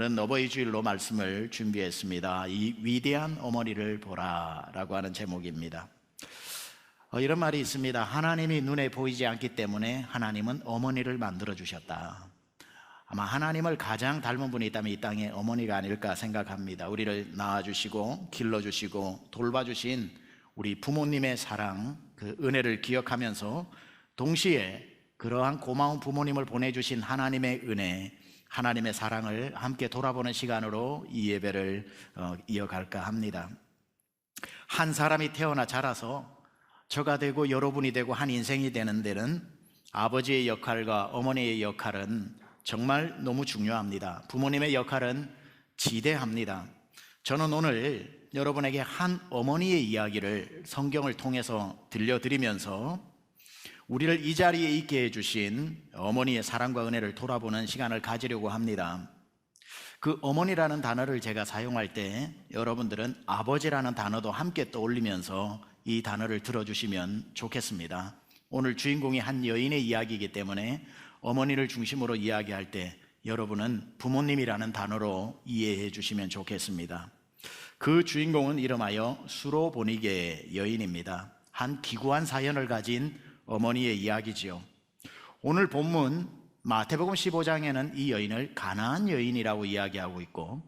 오늘은 어버이 주일로 말씀을 준비했습니다. 이 위대한 어머니를 보라라고 하는 제목입니다. 이런 말이 있습니다. 하나님이 눈에 보이지 않기 때문에 하나님은 어머니를 만들어 주셨다. 아마 하나님을 가장 닮은 분이 있다면 이 땅에 어머니가 아닐까 생각합니다. 우리를 낳아주시고 길러주시고 돌봐주신 우리 부모님의 사랑, 그 은혜를 기억하면서 동시에 그러한 고마운 부모님을 보내주신 하나님의 은혜, 하나님의 사랑을 함께 돌아보는 시간으로 이 예배를 이어갈까 합니다. 한 사람이 태어나 자라서 저가 되고 여러분이 되고 한 인생이 되는 데는 아버지의 역할과 어머니의 역할은 정말 너무 중요합니다. 부모님의 역할은 지대합니다. 저는 오늘 여러분에게 한 어머니의 이야기를 성경을 통해서 들려드리면서 우리를 이 자리에 있게 해주신 어머니의 사랑과 은혜를 돌아보는 시간을 가지려고 합니다. 그 어머니라는 단어를 제가 사용할 때 여러분들은 아버지라는 단어도 함께 떠올리면서 이 단어를 들어주시면 좋겠습니다. 오늘 주인공이 한 여인의 이야기이기 때문에 어머니를 중심으로 이야기할 때 여러분은 부모님이라는 단어로 이해해 주시면 좋겠습니다. 그 주인공은 이름하여 수로보니게 여인입니다. 한 기구한 사연을 가진 어머니의 이야기지요. 오늘 본문 마태복음 15장에는 이 여인을 가나안 여인이라고 이야기하고 있고,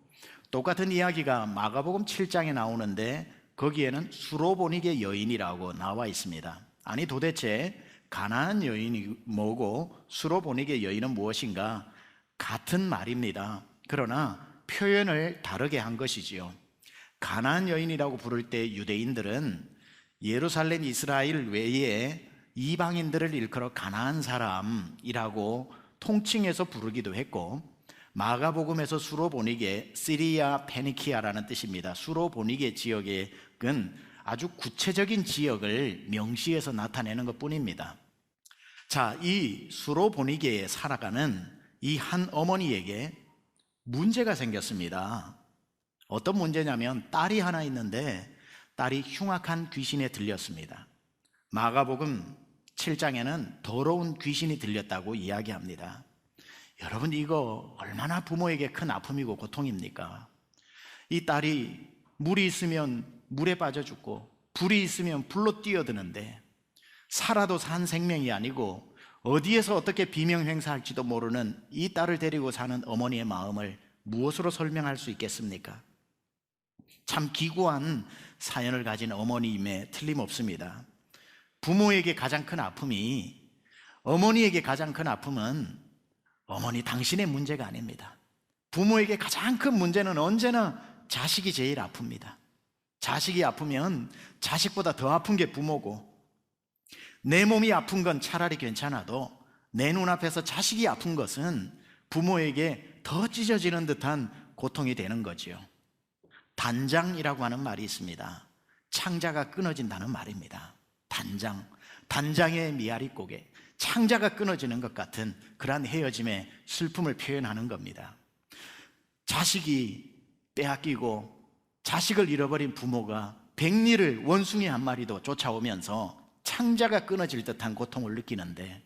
똑같은 이야기가 마가복음 7장에 나오는데 거기에는 수로보니게 여인이라고 나와 있습니다. 아니 도대체 가나안 여인이 뭐고 수로보니게 여인은 무엇인가? 같은 말입니다. 그러나 표현을 다르게 한 것이지요. 가나안 여인이라고 부를 때 유대인들은 예루살렘 이스라엘 외에 이방인들을 일컬어 가나안 사람이라고 통칭해서 부르기도 했고, 마가복음에서 수로보니게 시리아 페니키아라는 뜻입니다. 수로보니게 지역은 아주 구체적인 지역을 명시해서 나타내는 것 뿐입니다. 자, 이 수로보니게에 살아가는 이 한 어머니에게 문제가 생겼습니다. 어떤 문제냐면 딸이 하나 있는데 딸이 흉악한 귀신에 들렸습니다. 마가복음 7장에는 더러운 귀신이 들렸다고 이야기합니다. 여러분, 이거 얼마나 부모에게 큰 아픔이고 고통입니까? 이 딸이 물이 있으면 물에 빠져 죽고 불이 있으면 불로 뛰어드는데 살아도 산 생명이 아니고 어디에서 어떻게 비명 행사할지도 모르는 이 딸을 데리고 사는 어머니의 마음을 무엇으로 설명할 수 있겠습니까? 참 기구한 사연을 가진 어머니임에 틀림없습니다. 부모에게 가장 큰 아픔이, 어머니에게 가장 큰 아픔은 어머니 당신의 문제가 아닙니다. 부모에게 가장 큰 문제는 언제나 자식이 제일 아픕니다. 자식이 아프면 자식보다 더 아픈 게 부모고, 내 몸이 아픈 건 차라리 괜찮아도 내 눈앞에서 자식이 아픈 것은 부모에게 더 찢어지는 듯한 고통이 되는 거지요. 단장이라고 하는 말이 있습니다. 창자가 끊어진다는 말입니다. 단장의 미아리고개, 창자가 끊어지는 것 같은 그러한 헤어짐의 슬픔을 표현하는 겁니다. 자식이 빼앗기고 자식을 잃어버린 부모가 백리를 원숭이 한 마리도 쫓아오면서 창자가 끊어질 듯한 고통을 느끼는데,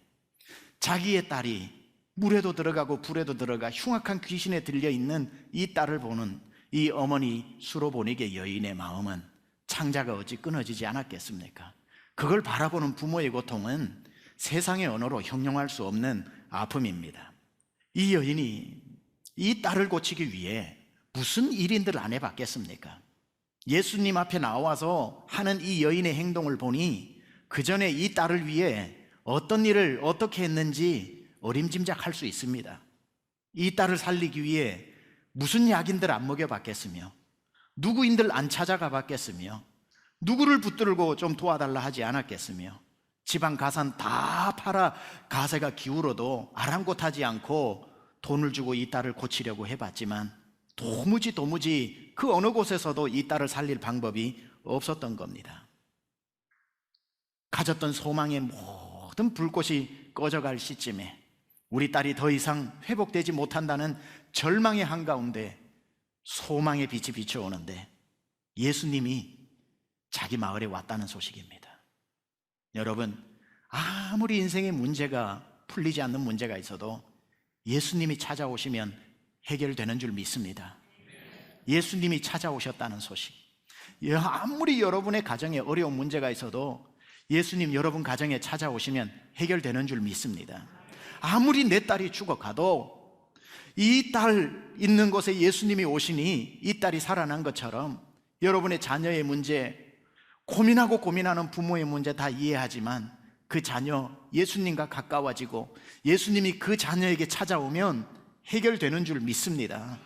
자기의 딸이 물에도 들어가고 불에도 들어가 흉악한 귀신에 들려있는 이 딸을 보는 이 어머니 수로보니게 여인의 마음은 창자가 어찌 끊어지지 않았겠습니까? 그걸 바라보는 부모의 고통은 세상의 언어로 형용할 수 없는 아픔입니다. 이 여인이 이 딸을 고치기 위해 무슨 일인들 안 해봤겠습니까? 예수님 앞에 나와서 하는 이 여인의 행동을 보니 그 전에 이 딸을 위해 어떤 일을 어떻게 했는지 어림짐작할 수 있습니다. 이 딸을 살리기 위해 무슨 약인들 안 먹여봤겠으며, 누구인들 안 찾아가 봤겠으며, 누구를 붙들고 좀 도와달라 하지 않았겠으며, 지방 가산 다 팔아 가세가 기울어도 아랑곳하지 않고 돈을 주고 이 딸을 고치려고 해봤지만 도무지 그 어느 곳에서도 이 딸을 살릴 방법이 없었던 겁니다. 가졌던 소망의 모든 불꽃이 꺼져갈 시점에 우리 딸이 더 이상 회복되지 못한다는 절망의 한가운데 소망의 빛이 비춰오는데 예수님이 자기 마을에 왔다는 소식입니다. 여러분, 아무리 인생의 문제가 풀리지 않는 문제가 있어도 예수님이 찾아오시면 해결되는 줄 믿습니다. 예수님이 찾아오셨다는 소식. 아무리 여러분의 가정에 어려운 문제가 있어도 예수님 여러분 가정에 찾아오시면 해결되는 줄 믿습니다. 아무리 내 딸이 죽어가도 이 딸 있는 곳에 예수님이 오시니 이 딸이 살아난 것처럼 여러분의 자녀의 문제, 고민하고 고민하는 부모의 문제 다 이해하지만 그 자녀 예수님과 가까워지고 예수님이 그 자녀에게 찾아오면 해결되는 줄 믿습니다.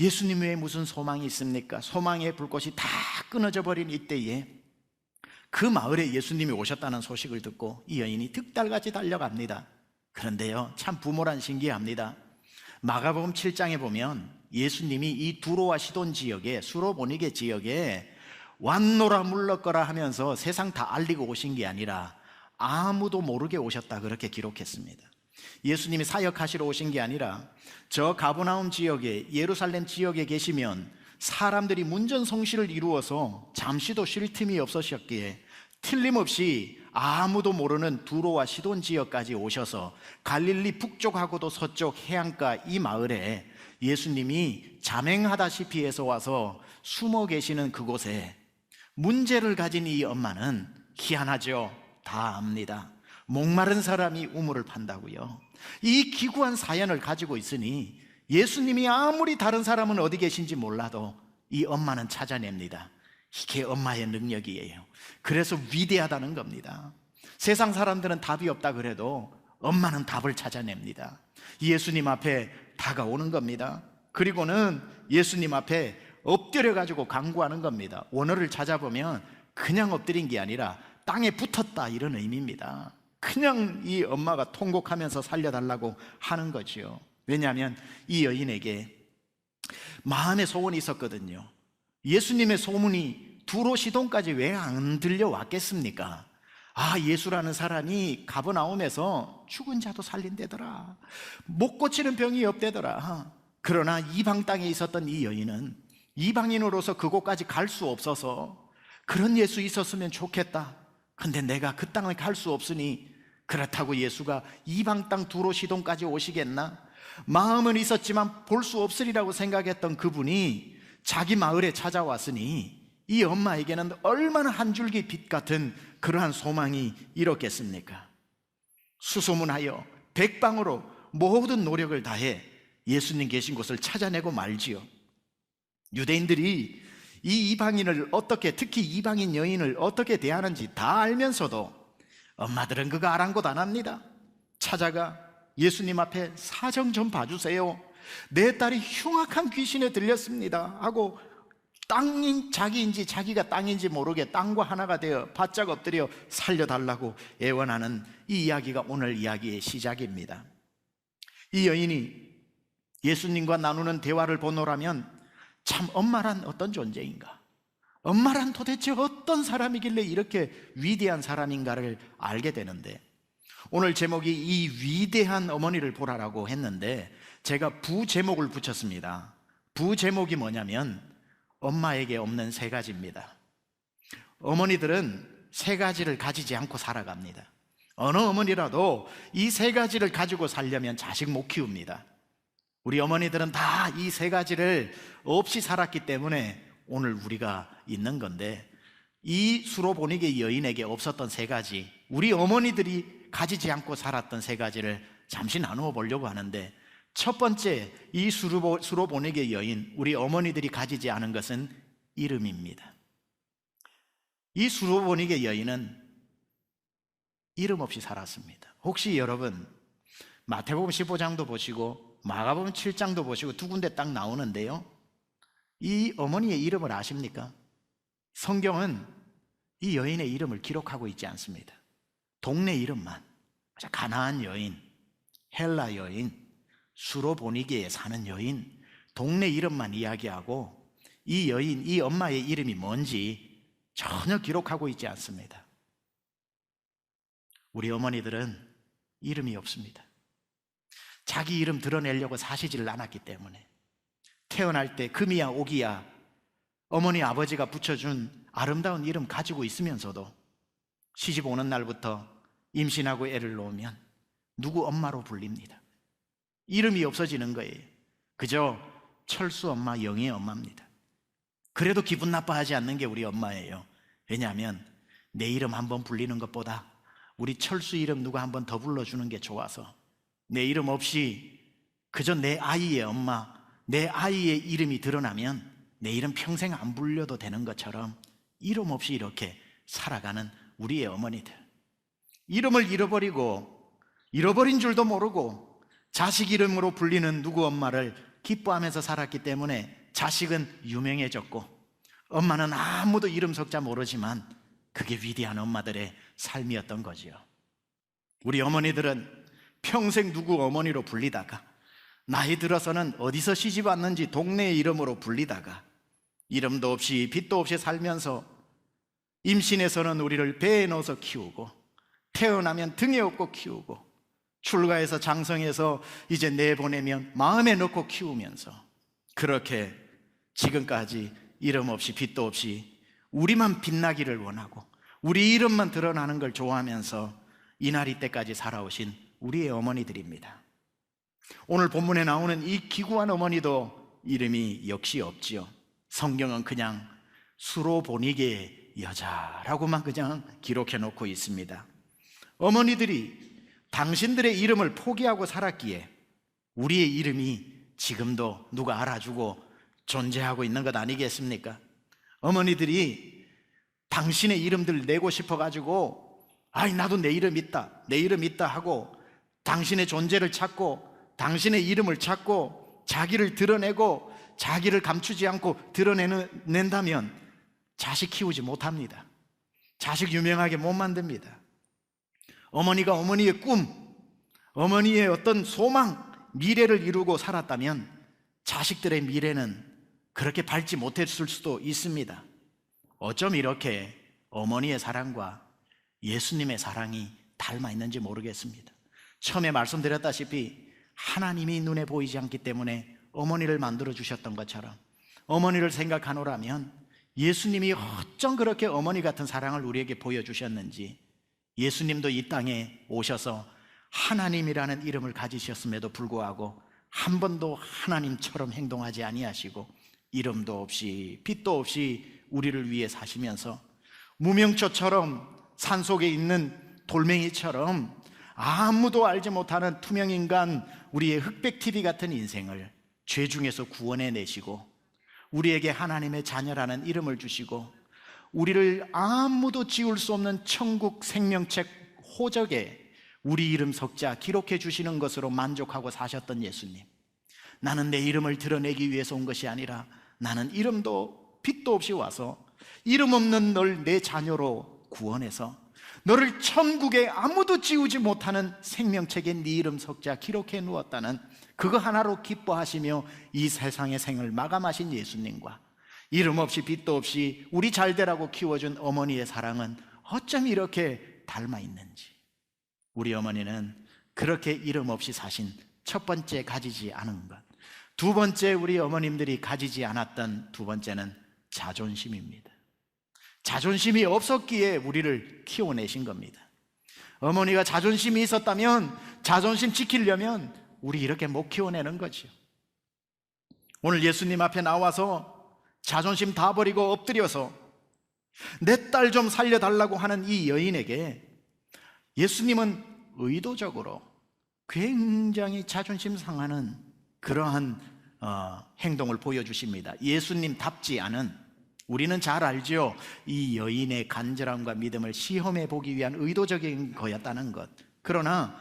예수님 외에 무슨 소망이 있습니까? 소망의 불꽃이 다 끊어져 버린 이때에 그 마을에 예수님이 오셨다는 소식을 듣고 이 여인이 득달같이 달려갑니다. 그런데요, 참 부모란 신기합니다. 마가복음 7장에 보면 예수님이 이 두로와 시돈 지역에, 수로보니게 지역에 왔노라 물렀거라 하면서 세상 다 알리고 오신 게 아니라 아무도 모르게 오셨다 그렇게 기록했습니다. 예수님이 사역하시러 오신 게 아니라 저 가버나움 지역에, 예루살렘 지역에 계시면 사람들이 문전성시를 이루어서 잠시도 쉴 틈이 없으셨기에 틀림없이 아무도 모르는 두로와 시돈 지역까지 오셔서 갈릴리 북쪽하고도 서쪽 해안가 이 마을에 예수님이 잠행하다시피 해서 와서 숨어 계시는 그곳에 문제를 가진 이 엄마는 희한하죠. 다 압니다. 목마른 사람이 우물을 판다고요. 이 기구한 사연을 가지고 있으니 예수님이 아무리 다른 사람은 어디 계신지 몰라도 이 엄마는 찾아냅니다. 이게 엄마의 능력이에요. 그래서 위대하다는 겁니다. 세상 사람들은 답이 없다 그래도 엄마는 답을 찾아냅니다. 예수님 앞에 다가오는 겁니다. 그리고는 예수님 앞에 엎드려 가지고 간구하는 겁니다. 원어를 찾아보면 그냥 엎드린 게 아니라 땅에 붙었다 이런 의미입니다. 그냥 이 엄마가 통곡하면서 살려달라고 하는 거지요. 왜냐하면 이 여인에게 마음의 소원이 있었거든요. 예수님의 소문이 두로 시돈까지 왜 안 들려왔겠습니까? 아, 예수라는 사람이 가버나움에서 죽은 자도 살린대더라, 못 고치는 병이 없대더라. 그러나 이방 땅에 있었던 이 여인은 이방인으로서 그곳까지 갈 수 없어서 그런 예수 있었으면 좋겠다. 근데 내가 그 땅을 갈 수 없으니 그렇다고 예수가 이방 땅 두로 시돈까지 오시겠나? 마음은 있었지만 볼 수 없으리라고 생각했던 그분이 자기 마을에 찾아왔으니 이 엄마에게는 얼마나 한 줄기 빛 같은 그러한 소망이 일었겠습니까? 수소문하여 백방으로 모든 노력을 다해 예수님 계신 곳을 찾아내고 말지요. 유대인들이 이 이방인을 어떻게, 특히 이방인 여인을 어떻게 대하는지 다 알면서도 엄마들은 그거 아랑곳 안 합니다. 찾아가 예수님 앞에 사정 좀 봐주세요. 내 딸이 흉악한 귀신에 들렸습니다 하고 땅인 자기인지 자기가 땅인지 모르게 땅과 하나가 되어 바짝 엎드려 살려달라고 애원하는 이 이야기가 오늘 이야기의 시작입니다. 이 여인이 예수님과 나누는 대화를 보노라면 참 엄마란 어떤 존재인가, 엄마란 도대체 어떤 사람이길래 이렇게 위대한 사람인가를 알게 되는데, 오늘 제목이 이 위대한 어머니를 보라라고 했는데 제가 부제목을 붙였습니다. 부제목이 뭐냐면 엄마에게 없는 세 가지입니다. 어머니들은 세 가지를 가지지 않고 살아갑니다. 어느 어머니라도 이 세 가지를 가지고 살려면 자식 못 키웁니다. 우리 어머니들은 다 이 세 가지를 없이 살았기 때문에 오늘 우리가 있는 건데, 이 수로보니게 여인에게 없었던 세 가지, 우리 어머니들이 가지지 않고 살았던 세 가지를 잠시 나누어 보려고 하는데, 첫 번째, 이 수로보니게 여인, 우리 어머니들이 가지지 않은 것은 이름입니다. 이 수로보니게 여인은 이름 없이 살았습니다. 혹시 여러분 마태복음 15장도 보시고 마가복음 7장도 보시고 두 군데 딱 나오는데요, 이 어머니의 이름을 아십니까? 성경은 이 여인의 이름을 기록하고 있지 않습니다. 동네 이름만, 가나안 여인, 헬라 여인, 수로보니게에 사는 여인, 동네 이름만 이야기하고 이 여인, 이 엄마의 이름이 뭔지 전혀 기록하고 있지 않습니다. 우리 어머니들은 이름이 없습니다. 자기 이름 드러내려고 사시지를 않았기 때문에 태어날 때 금이야 옥이야 어머니 아버지가 붙여준 아름다운 이름 가지고 있으면서도 시집 오는 날부터 임신하고 애를 놓으면 누구 엄마로 불립니다. 이름이 없어지는 거예요. 그저 철수 엄마, 영희 엄마입니다. 그래도 기분 나빠하지 않는 게 우리 엄마예요. 왜냐하면 내 이름 한번 불리는 것보다 우리 철수 이름 누가 한번 더 불러주는 게 좋아서, 내 이름 없이 그저 내 아이의 엄마, 내 아이의 이름이 드러나면 내 이름 평생 안 불려도 되는 것처럼 이름 없이 이렇게 살아가는 우리의 어머니들, 이름을 잃어버린 줄도 모르고 자식 이름으로 불리는 누구 엄마를 기뻐하면서 살았기 때문에 자식은 유명해졌고, 엄마는 아무도 이름 석자 모르지만 그게 위대한 엄마들의 삶이었던 거지요. 우리 어머니들은 평생 누구 어머니로 불리다가 나이 들어서는 어디서 시집 왔는지 동네의 이름으로 불리다가 이름도 없이 빚도 없이 살면서 임신해서는 우리를 배에 넣어서 키우고, 태어나면 등에 업고 키우고, 출가해서 장성해서 이제 내보내면 마음에 넣고 키우면서 그렇게 지금까지 이름 없이 빚도 없이 우리만 빛나기를 원하고 우리 이름만 드러나는 걸 좋아하면서 이날이 때까지 살아오신 우리의 어머니들입니다. 오늘 본문에 나오는 이 기구한 어머니도 이름이 역시 없지요. 성경은 그냥 수로 보니게의 여자라고만 그냥 기록해 놓고 있습니다. 어머니들이 당신들의 이름을 포기하고 살았기에 우리의 이름이 지금도 누가 알아주고 존재하고 있는 것 아니겠습니까? 어머니들이 당신의 이름들 내고 싶어가지고 나도 내 이름 있다 하고 당신의 존재를 찾고 당신의 이름을 찾고 자기를 드러내고 자기를 감추지 않고 드러낸다면 자식 키우지 못합니다. 자식 유명하게 못 만듭니다. 어머니가 어머니의 꿈, 어머니의 어떤 소망, 미래를 이루고 살았다면 자식들의 미래는 그렇게 밝지 못했을 수도 있습니다. 어쩜 이렇게 어머니의 사랑과 예수님의 사랑이 닮아 있는지 모르겠습니다. 처음에 말씀드렸다시피 하나님이 눈에 보이지 않기 때문에 어머니를 만들어 주셨던 것처럼 어머니를 생각하노라면 예수님이 어쩜 그렇게 어머니 같은 사랑을 우리에게 보여주셨는지, 예수님도 이 땅에 오셔서 하나님이라는 이름을 가지셨음에도 불구하고 한 번도 하나님처럼 행동하지 아니하시고 이름도 없이 빚도 없이 우리를 위해 사시면서 무명초처럼 산속에 있는 돌멩이처럼 아무도 알지 못하는 투명인간, 우리의 흑백TV 같은 인생을 죄 중에서 구원해내시고 우리에게 하나님의 자녀라는 이름을 주시고 우리를 아무도 지울 수 없는 천국 생명책 호적에 우리 이름 석자 기록해 주시는 것으로 만족하고 사셨던 예수님, 나는 내 이름을 드러내기 위해서 온 것이 아니라 나는 이름도 빚도 없이 와서 이름 없는 널 내 자녀로 구원해서 너를 천국에 아무도 지우지 못하는 생명책에 네 이름 석자 기록해 누웠다는 그거 하나로 기뻐하시며 이 세상의 생을 마감하신 예수님과 이름 없이 빚도 없이 우리 잘되라고 키워준 어머니의 사랑은 어쩜 이렇게 닮아 있는지. 우리 어머니는 그렇게 이름 없이 사신 첫 번째 가지지 않은 것, 두 번째 우리 어머님들이 가지지 않았던 두 번째는 자존심입니다. 자존심이 없었기에 우리를 키워내신 겁니다. 어머니가 자존심이 있었다면, 자존심 지키려면 우리 이렇게 못 키워내는 거죠. 오늘 예수님 앞에 나와서 자존심 다 버리고 엎드려서 내 딸 좀 살려달라고 하는 이 여인에게 예수님은 의도적으로 굉장히 자존심 상하는 그러한 행동을 보여주십니다. 예수님답지 않은, 우리는 잘 알죠. 이 여인의 간절함과 믿음을 시험해 보기 위한 의도적인 거였다는 것. 그러나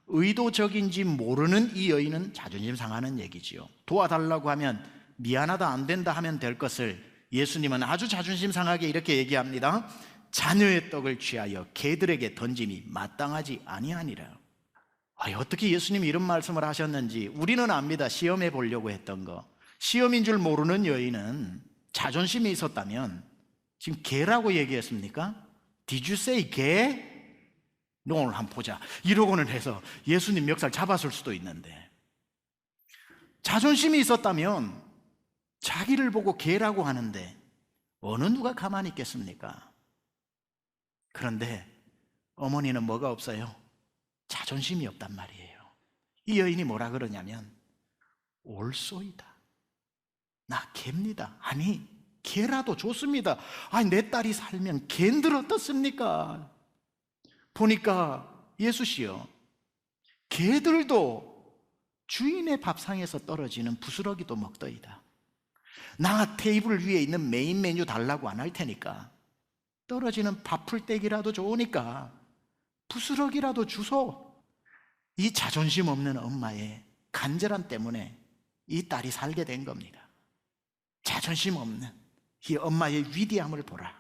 의도적인지 모르는 이 여인은 자존심 상하는 얘기지요. 도와달라고 하면 미안하다, 안 된다 하면 될 것을 예수님은 아주 자존심 상하게 이렇게 얘기합니다. 자녀의 떡을 취하여 개들에게 던짐이 마땅하지 아니하니라. 어떻게 예수님이 이런 말씀을 하셨는지 우리는 압니다. 시험해 보려고 했던 거. 시험인 줄 모르는 여인은 자존심이 있었다면 지금 개라고 얘기했습니까? Did you say 개? 너 오늘 한번 보자 이러고는 해서 예수님 멱살 잡았을 수도 있는데, 자존심이 있었다면 자기를 보고 개라고 하는데 어느 누가 가만히 있겠습니까? 그런데 어머니는 뭐가 없어요? 자존심이 없단 말이에요. 이 여인이 뭐라 그러냐면 올소이다. 나 개입니다. 아니, 개라도 좋습니다. 아니, 내 딸이 살면 개인들 어떻습니까? 보니까 예수시여, 개들도 주인의 밥상에서 떨어지는 부스러기도 먹더이다. 나 테이블 위에 있는 메인 메뉴 달라고 안 할 테니까 떨어지는 밥풀떼기라도 좋으니까 부스러기라도 주소. 이 자존심 없는 엄마의 간절함 때문에 이 딸이 살게 된 겁니다. 자존심 없는 이 엄마의 위대함을 보라.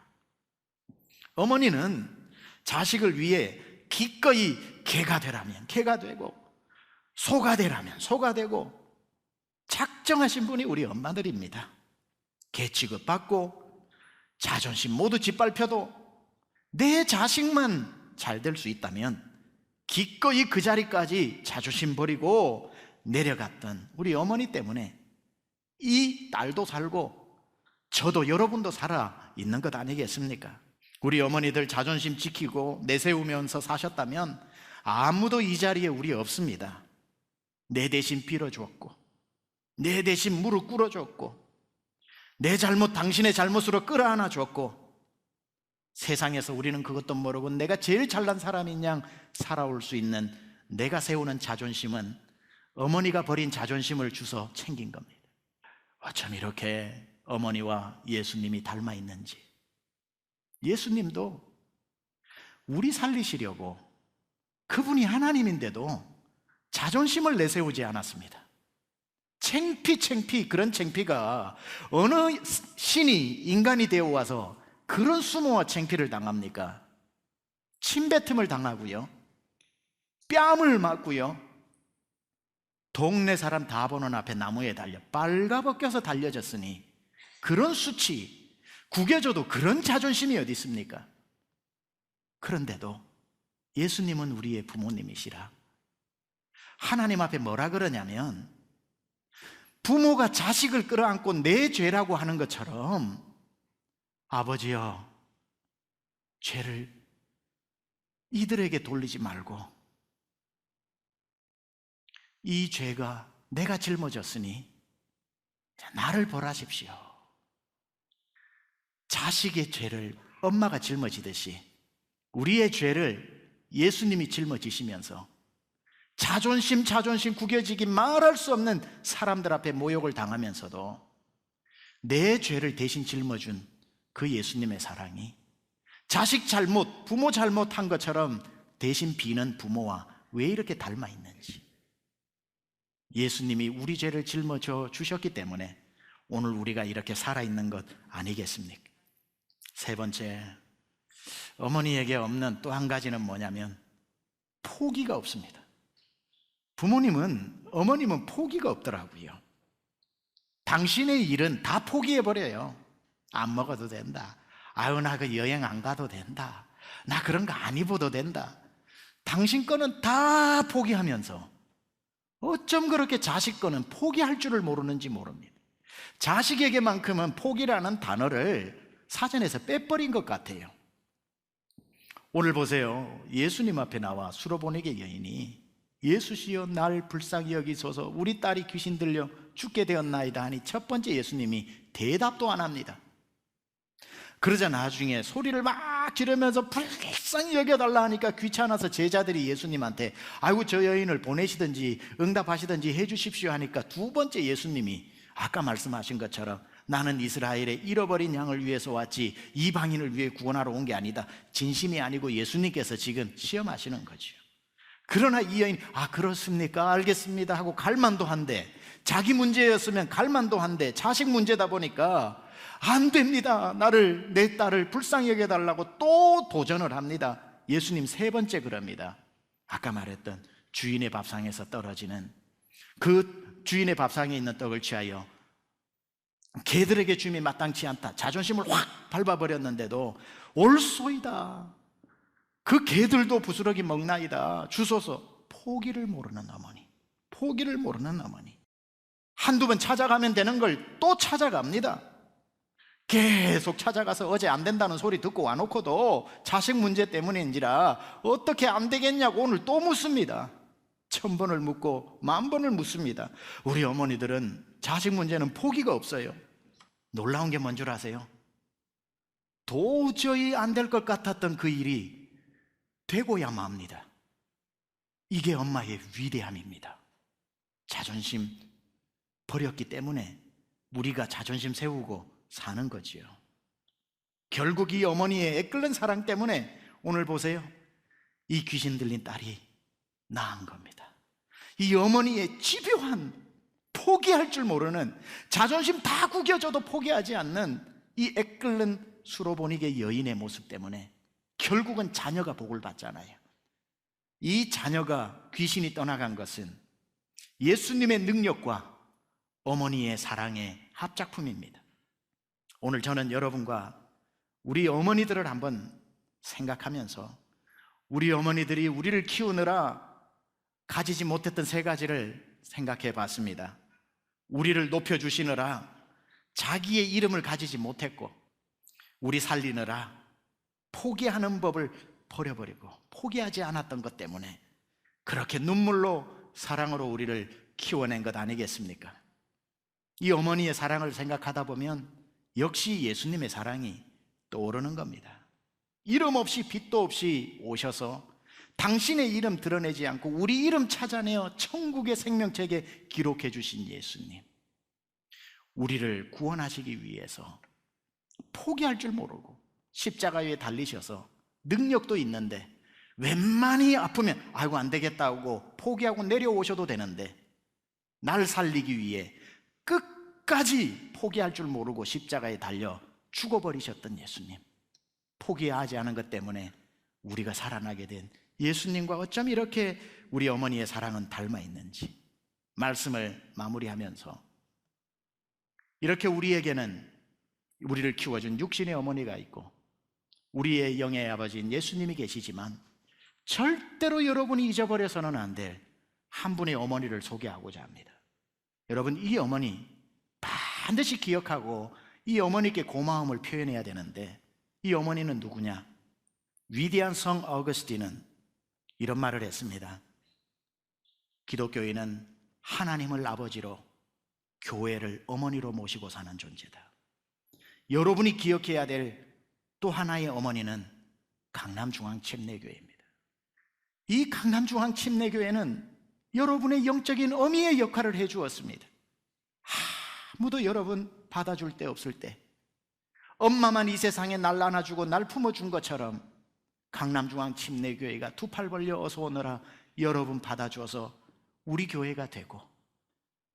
어머니는 자식을 위해 기꺼이 개가 되라면 개가 되고, 소가 되라면 소가 되고, 작정하신 분이 우리 엄마들입니다. 개 취급받고 자존심 모두 짓밟혀도 내 자식만 잘 될 수 있다면 기꺼이 그 자리까지 자존심 버리고 내려갔던 우리 어머니 때문에 이 딸도 살고 저도 여러분도 살아 있는 것 아니겠습니까? 우리 어머니들 자존심 지키고 내세우면서 사셨다면 아무도 이 자리에 우리 없습니다. 내 대신 빌어주었고, 내 대신 무릎 꿇어줬고, 내 잘못 당신의 잘못으로 끌어안아 줬고, 세상에서 우리는 그것도 모르고 내가 제일 잘난 사람인 양 살아올 수 있는 내가 세우는 자존심은 어머니가 버린 자존심을 주워 챙긴 겁니다. 어쩜 이렇게 어머니와 예수님이 닮아 있는지. 예수님도 우리 살리시려고 그분이 하나님인데도 자존심을 내세우지 않았습니다. 창피 그런 창피가 어느 신이 인간이 되어 와서 그런 수모와 창피를 당합니까? 침뱉음을 당하고요, 뺨을 맞고요, 동네 사람 다 보는 앞에 나무에 달려 빨가벗겨서 달려졌으니 그런 수치 구겨져도 그런 자존심이 어디 있습니까? 그런데도 예수님은 우리의 부모님이시라 하나님 앞에 뭐라 그러냐면, 부모가 자식을 끌어안고 내 죄라고 하는 것처럼 아버지여, 죄를 이들에게 돌리지 말고 이 죄가 내가 짊어졌으니 나를 벌하십시오. 자식의 죄를 엄마가 짊어지듯이 우리의 죄를 예수님이 짊어지시면서 자존심 구겨지기 말할 수 없는 사람들 앞에 모욕을 당하면서도 내 죄를 대신 짊어준 그 예수님의 사랑이 자식 잘못, 부모 잘못한 것처럼 대신 비는 부모와 왜 이렇게 닮아 있는지, 예수님이 우리 죄를 짊어져 주셨기 때문에 오늘 우리가 이렇게 살아있는 것 아니겠습니까? 세 번째, 어머니에게 없는 또 한 가지는 뭐냐면 포기가 없습니다. 어머님은 포기가 없더라고요. 당신의 일은 다 포기해버려요. 안 먹어도 된다. 아유, 나 그 여행 안 가도 된다. 나 그런 거 안 입어도 된다. 당신 거는 다 포기하면서 어쩜 그렇게 자식 거는 포기할 줄을 모르는지 모릅니다. 자식에게만큼은 포기라는 단어를 사전에서 빼버린 것 같아요. 오늘 보세요. 예수님 앞에 나와 수로보내게 여인이 예수시여 날 불쌍히 여기소서, 우리 딸이 귀신 들려 죽게 되었나이다 하니 첫 번째 예수님이 대답도 안 합니다. 그러자 나중에 소리를 막 지르면서 불쌍히 여겨달라 하니까 귀찮아서 제자들이 예수님한테 아이고 저 여인을 보내시든지 응답하시든지 해주십시오 하니까 두 번째 예수님이 아까 말씀하신 것처럼 나는 이스라엘의 잃어버린 양을 위해서 왔지 이방인을 위해 구원하러 온 게 아니다. 진심이 아니고 예수님께서 지금 시험하시는 거죠. 그러나 이 여인 그렇습니까? 알겠습니다 하고 갈만도 한데, 자기 문제였으면 갈만도 한데 자식 문제다 보니까 안 됩니다. 내 딸을 불쌍히 여겨달라고 또 도전을 합니다. 예수님 세 번째 그럽니다. 아까 말했던 주인의 밥상에서 떨어지는 그 주인의 밥상에 있는 떡을 취하여 개들에게 줌이 마땅치 않다. 자존심을 확 밟아버렸는데도 올소이다. 그 개들도 부스러기 먹나이다. 주소서. 포기를 모르는 어머니. 한두 번 찾아가면 되는 걸 또 찾아갑니다. 계속 찾아가서 어제 안 된다는 소리 듣고 와놓고도 자식 문제 때문인지라 어떻게 안 되겠냐고 오늘 또 묻습니다. 1000번을 묻고 10,000번을 묻습니다. 우리 어머니들은 자식 문제는 포기가 없어요. 놀라운 게 뭔 줄 아세요? 도저히 안 될 것 같았던 그 일이 되고야 맙니다. 이게 엄마의 위대함입니다. 자존심 버렸기 때문에 우리가 자존심 세우고 사는 거지요. 결국 이 어머니의 애끓는 사랑 때문에 오늘 보세요. 이 귀신 들린 딸이 낳은 겁니다. 이 어머니의 집요한, 포기할 줄 모르는, 자존심 다 구겨져도 포기하지 않는 이 애끓는 수로보니게 여인의 모습 때문에 결국은 자녀가 복을 받잖아요. 이 자녀가 귀신이 떠나간 것은 예수님의 능력과 어머니의 사랑의 합작품입니다. 오늘 저는 여러분과 우리 어머니들을 한번 생각하면서 우리 어머니들이 우리를 키우느라 가지지 못했던 3가지를 생각해 봤습니다. 우리를 높여주시느라 자기의 이름을 가지지 못했고, 우리 살리느라 포기하는 법을 버려버리고 포기하지 않았던 것 때문에 그렇게 눈물로 사랑으로 우리를 키워낸 것 아니겠습니까? 이 어머니의 사랑을 생각하다 보면 역시 예수님의 사랑이 떠오르는 겁니다. 이름 없이 빛도 없이 오셔서 당신의 이름 드러내지 않고 우리 이름 찾아내어 천국의 생명책에 기록해 주신 예수님, 우리를 구원하시기 위해서 포기할 줄 모르고 십자가 위에 달리셔서 능력도 있는데 웬만히 아프면 아이고 안 되겠다 하고 포기하고 내려오셔도 되는데 날 살리기 위해 끝까지 포기할 줄 모르고 십자가에 달려 죽어버리셨던 예수님, 포기하지 않은 것 때문에 우리가 살아나게 된 예수님과 어쩜 이렇게 우리 어머니의 사랑은 닮아 있는지 말씀을 마무리하면서, 이렇게 우리에게는 우리를 키워준 육신의 어머니가 있고 우리의 영의 아버지인 예수님이 계시지만 절대로 여러분이 잊어버려서는 안 될 한 분의 어머니를 소개하고자 합니다. 여러분, 이 어머니 반드시 기억하고 이 어머니께 고마움을 표현해야 되는데, 이 어머니는 누구냐? 위대한 성 어거스틴은 이런 말을 했습니다. 기독교인은 하나님을 아버지로 교회를 어머니로 모시고 사는 존재다. 여러분이 기억해야 될 또 하나의 어머니는 강남중앙침례교회입니다. 이 강남중앙침례교회는 여러분의 영적인 어미의 역할을 해주었습니다. 아무도 여러분 받아줄 데 없을 때 엄마만 이 세상에 날 안아주고 날 품어준 것처럼 강남중앙침례교회가 두 팔 벌려 어서 오너라 여러분 받아줘서 우리 교회가 되고,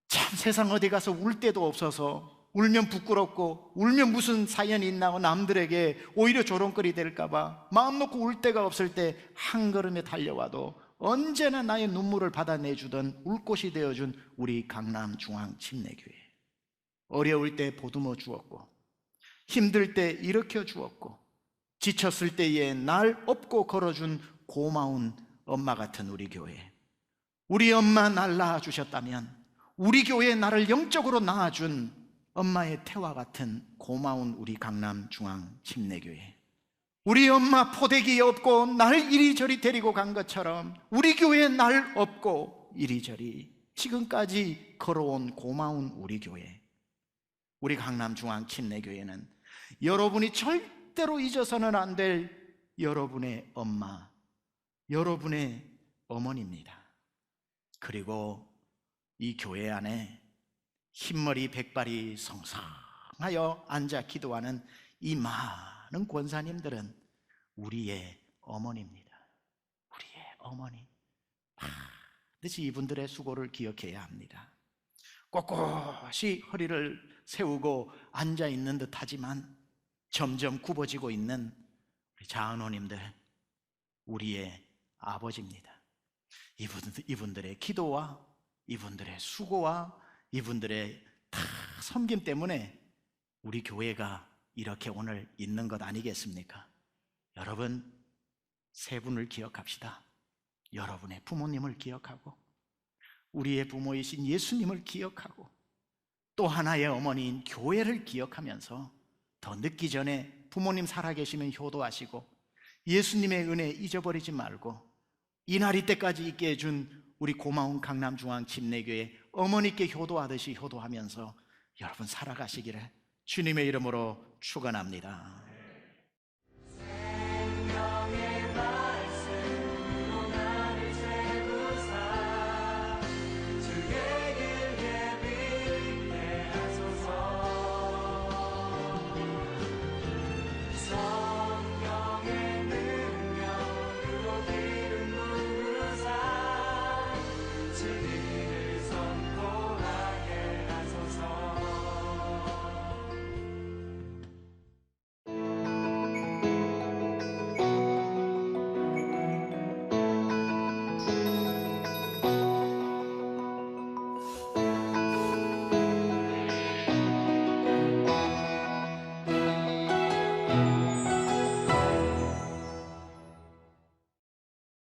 참 세상 어디 가서 울 데도 없어서 울면 부끄럽고 울면 무슨 사연이 있나 하고 남들에게 오히려 조롱거리 될까봐 마음 놓고 울 데가 없을 때 한 걸음에 달려와도 언제나 나의 눈물을 받아내주던 울꽃이 되어준 우리 강남중앙침례교회, 어려울 때 보듬어 주었고 힘들 때 일으켜 주었고 지쳤을 때에 날 업고 걸어준 고마운 엄마 같은 우리 교회, 우리 엄마 날 낳아주셨다면 우리 교회에 나를 영적으로 낳아준 엄마의 태와 같은 고마운 우리 강남중앙침례교회, 우리 엄마 포대기 업고 날 이리저리 데리고 간 것처럼 우리 교회에 날 업고 이리저리 지금까지 걸어온 고마운 우리 교회, 우리 강남중앙침례교회는 여러분이 절대로 잊어서는 안 될 여러분의 엄마, 여러분의 어머니입니다. 그리고 이 교회 안에 흰머리 백발이 성성하여 앉아 기도하는 이 많은 권사님들은 우리의 어머니입니다. 우리의 어머니, 반드시 이분들의 수고를 기억해야 합니다. 꼿꼿이 허리를 세우고 앉아 있는 듯 하지만 점점 굽어지고 있는 우리 장로님들, 우리의 아버지입니다. 이분들의 기도와 이분들의 수고와 이분들의 다 섬김 때문에 우리 교회가 이렇게 오늘 있는 것 아니겠습니까? 여러분, 3분을 기억합시다. 여러분의 부모님을 기억하고 우리의 부모이신 예수님을 기억하고 또 하나의 어머니인 교회를 기억하면서 더 늦기 전에 부모님 살아계시면 효도하시고 예수님의 은혜 잊어버리지 말고 이날 이때까지 있게 해준 우리 고마운 강남중앙침례교회 어머니께 효도하듯이 효도하면서 여러분 살아가시기를 주님의 이름으로 축원합니다.